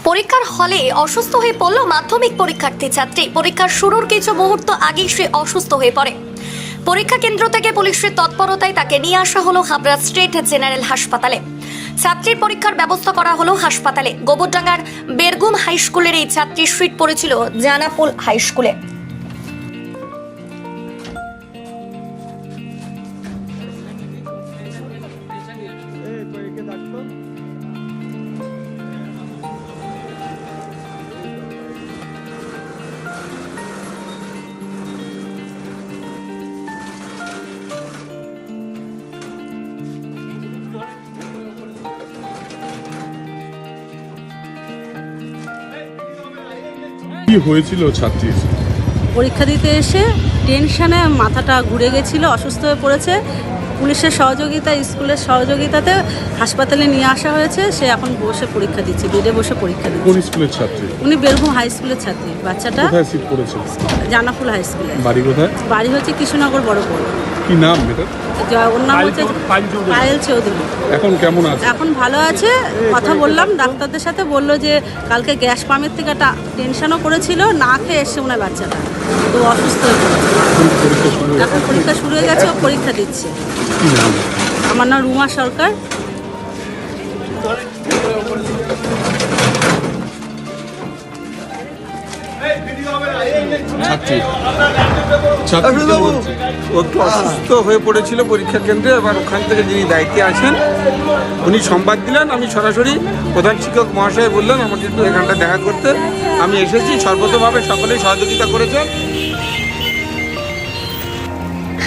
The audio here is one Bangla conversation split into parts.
পরীক্ষার হলে অসুস্থ হয়ে পড়ল মাধ্যমিক পরীক্ষার্থী ছাত্রী। পরীক্ষার শুরুর কিছু মুহূর্ত আগেই সে অসুস্থ হয়ে পড়ে। পরীক্ষা কেন্দ্র থেকে পুলিশের তৎপরতায় তাকে নিয়ে আসা হলো হাবড়া স্টেট জেনারেল হাসপাতালে। ছাত্রীর পরীক্ষার ব্যবস্থা করা হলো হাসপাতালে। গোবরডাঙ্গার বেরগুম হাই স্কুলের এই ছাত্রীর সিট পড়েছিল জানাপুল হাই স্কুলে। কি হয়েছিল ছাত্রীর? পরীক্ষা দিতে এসে টেনশনে মাথাটা ঘুরে গেছিল, অসুস্থ হয়ে পড়েছে। পুলিশের সহযোগিতা, স্কুলের সহযোগিতাতে হাসপাতালে নিয়ে আসা হয়েছে। সে এখন বসে পরীক্ষা দিচ্ছে, বেডে বসে পরীক্ষা দিচ্ছে। কোন স্কুলের ছাত্রী? উনি বেরগুম হাই স্কুলের ছাত্রী। বাচ্চাটা কোথায় সিট পড়েছে? জানাপুল হাই স্কুলে। বাড়ি কোথায়? বাড়ি হচ্ছে কৃষ্ণনগর বড়পুর। কি নাম এটা? ওর নাম হচ্ছে পায়েল চৌধুরী। এখন কেমন আছে? এখন ভালো আছে। কথা বললাম ডাক্তারদের সাথে, বললো যে কালকে গ্যাস পাম্পের থেকে একটা টেনশনও করেছিল, না খেয়ে এসছে ওনার বাচ্চাটা, তো অসুস্থ হয়ে পড়েছে। এখন পরীক্ষা শুরু হয়ে গেছে, ও পরীক্ষা দিচ্ছে। কি নাম? আমার নাম রুমা সরকার। ও একটু অসুস্থ হয়ে পড়েছিল পরীক্ষা কেন্দ্রে। এবার ওখান থেকে যিনি দায়িত্বে আছেন উনি সংবাদ দিলেন। আমি সরাসরি প্রধান শিক্ষক মহাশয় বললেন আমাকে একটু এখানটা দেখা করতে। আমি এসেছি। সর্বতভাবে সকলেই সহযোগিতা করেছেন।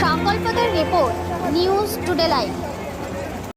সংকল্পদের রিপোর্ট, নিউজ টুডে লাইভ।